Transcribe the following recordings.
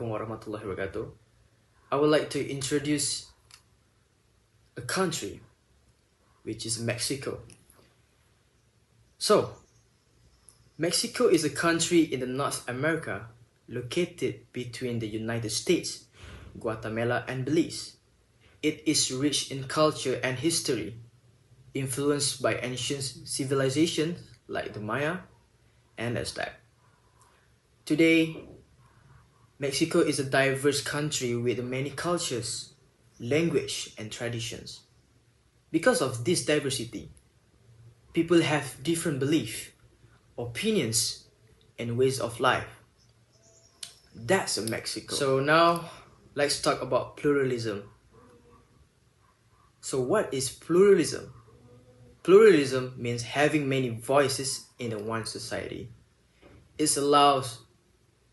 Assalamualaikum warahmatullahi wabarakatuh. I would like to introduce a country, which is Mexico. So, Mexico is a country in the North America located between the United States, Guatemala, and Belize. It is rich in culture and history, influenced by ancient civilizations like the Maya and Aztec. Today, Mexico is a diverse country with many cultures, language, and traditions. Because of this diversity, people have different beliefs, opinions, and ways of life. That's Mexico. So now, let's talk about pluralism. So what is pluralism? Pluralism means having many voices in one society. It allows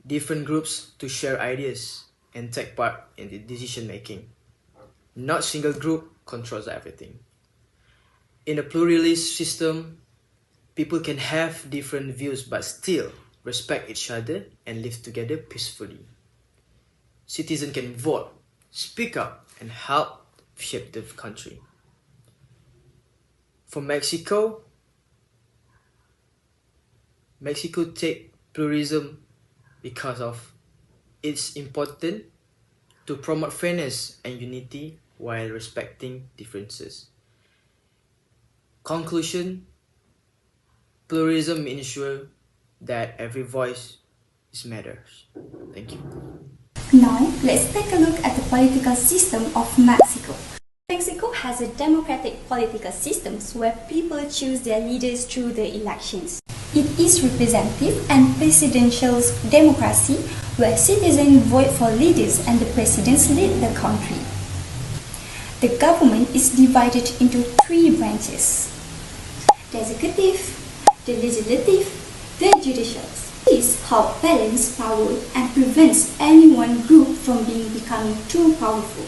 different groups to share ideas and take part in the decision making. Not single group controls everything. In a pluralist system, people can have different views but still respect each other and live together peacefully. Citizens can vote, speak up, and help shape the country. For Mexico take pluralism because of it's important to promote fairness and unity while respecting differences. Conclusion: pluralism ensures that every voice matters. Thank you. Now, let's take a look at the political system of Mexico. Mexico has a democratic political system where people choose their leaders through the elections. It is representative and presidential democracy where citizens vote for leaders and the presidents lead the country. The government is divided into three branches: the executive, the legislative, the judicial. This helps balance power and prevents any one group from becoming too powerful.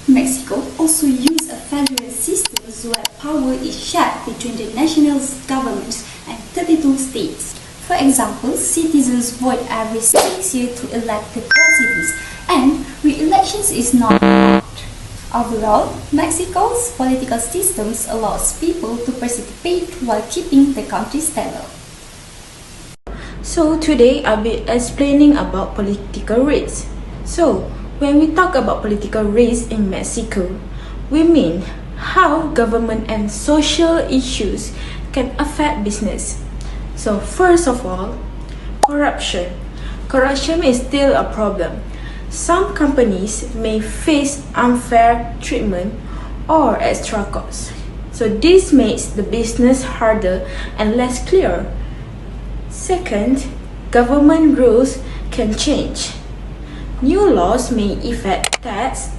Mexico also uses a federal system where power is shared between the national governments and 32 states. For example, citizens vote every 6 years to elect the president, and re-elections is not allowed. Overall, Mexico's political systems allows people to participate while keeping the country stable. So today I'll be explaining about political risk. So when we talk about political risk in Mexico, we mean how government and social issues can affect business. So first of all, corruption. Corruption is still a problem. Some companies may face unfair treatment or extra costs. So this makes the business harder and less clear. Second, government rules can change. New laws may affect tax,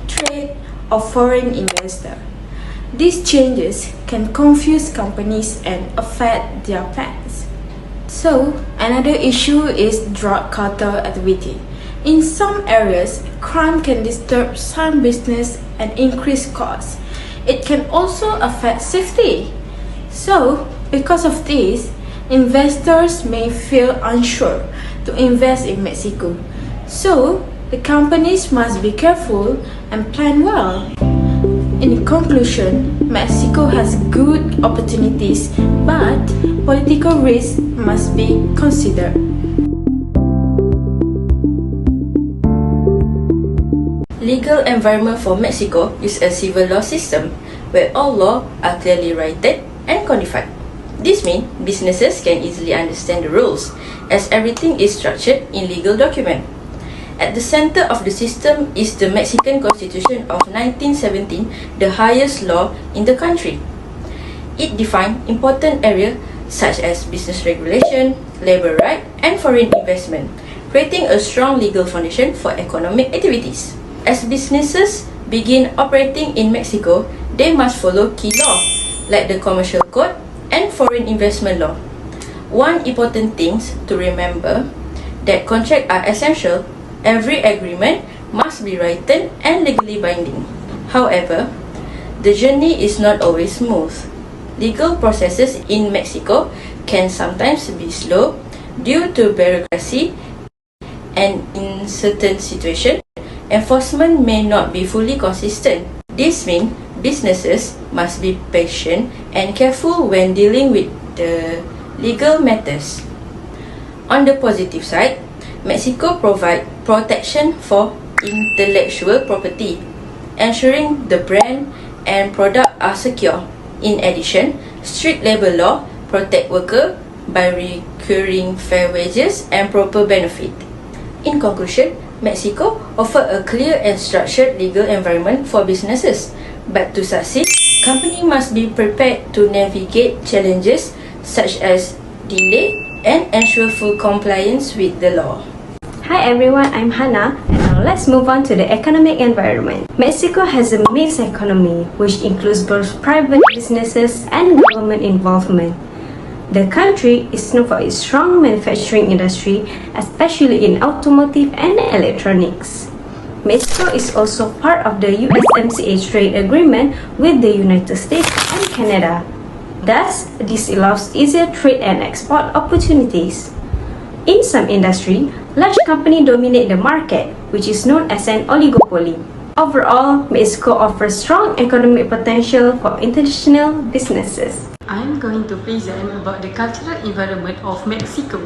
trade, or foreign investor. These changes can confuse companies and affect their plans. So, another issue is drug cartel activity. In some areas, crime can disturb some business and increase costs. It can also affect safety. So, because of this, investors may feel unsure to invest in Mexico. So, the companies must be careful and plan well. In conclusion, Mexico has good opportunities, but political risk must be considered. Legal environment for Mexico is a civil law system where all laws are clearly written and codified. This means businesses can easily understand the rules as everything is structured in legal documents. At the center of the system is the Mexican Constitution of 1917, the highest law in the country. It defines important areas such as business regulation, labor rights, and foreign investment, creating a strong legal foundation for economic activities. As businesses begin operating in Mexico, they must follow key laws like the Commercial Code and Foreign Investment Law. One important thing to remember that contracts are essential. Every agreement must be written and legally binding. However, the journey is not always smooth. Legal processes in Mexico can sometimes be slow due to bureaucracy and in certain situations, enforcement may not be fully consistent. This means businesses must be patient and careful when dealing with the legal matters. On the positive side, Mexico provides protection for intellectual property, ensuring the brand and product are secure. In addition, strict labor law protect workers by recurring fair wages and proper benefit. In conclusion, Mexico offers a clear and structured legal environment for businesses. But to succeed, companies must be prepared to navigate challenges such as delay and ensure full compliance with the law. Hi everyone, I'm Hannah, and now let's move on to the economic environment. Mexico has a mixed economy, which includes both private businesses and government involvement. The country is known for its strong manufacturing industry, especially in automotive and electronics. Mexico is also part of the USMCA trade agreement with the United States and Canada. Thus, this allows easier trade and export opportunities. In some industry, large companies dominate the market, which is known as an oligopoly. Overall, Mexico offers strong economic potential for international businesses. I'm going to present about the cultural environment of Mexico.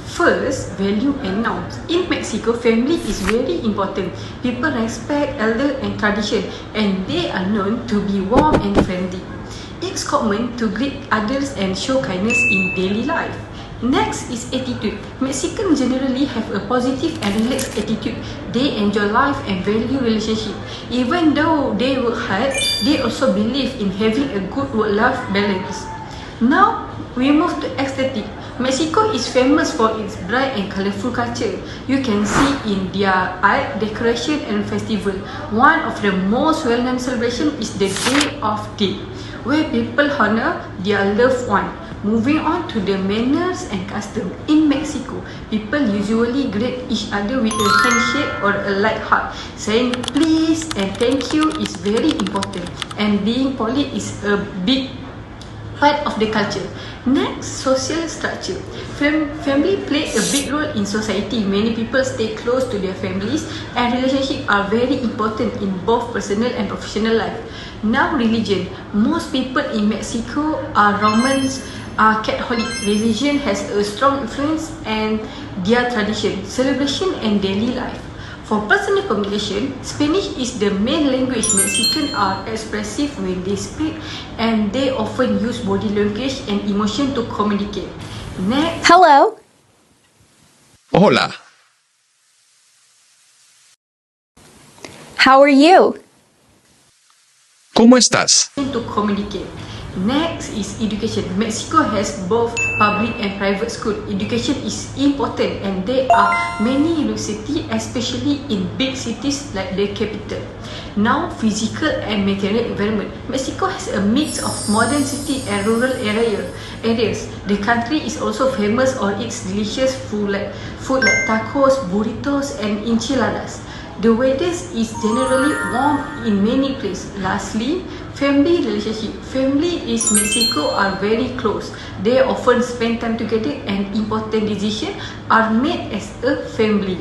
First, value and norms. In Mexico, family is very important. People respect elder and tradition, and they are known to be warm and friendly. It's common to greet others and show kindness in daily life. Next is attitude. Mexicans generally have a positive and relaxed attitude. They enjoy life and value relationship. Even though they work hard, they also believe in having a good work-life balance. Now, we move to aesthetic. Mexico is famous for its bright and colorful culture. You can see in their art, decoration and festival. One of the most well-known celebrations is the Day of Dead, where people honor their loved one. Moving on to the manners and custom. In Mexico, people usually greet each other with a handshake or a light hug. Saying please and thank you is very important, and being polite is a big part of the culture. Next, social structure. Family play a big role in society. Many people stay close to their families, and relationships are very important in both personal and professional life. Now, religion. Most people in Mexico are Romans, are Catholic. Religion has a strong influence and their tradition, celebration and daily life. For personal communication, Spanish is the main language. Mexicans are expressive when they speak, and they often use body language and emotion to communicate. Next. Hello. Hola. How are you? ¿Cómo estás? To communicate. Next is education. Mexico has both public and private schools. Education is important, and there are many universities, especially in big cities like the capital. Now, physical and material environment. Mexico has a mix of modern city and rural areas. The country is also famous for its delicious food like tacos, burritos, and enchiladas. The weather is generally warm in many places. Lastly, family relationship. Family in Mexico are very close. They often spend time together, and important decisions are made as a family.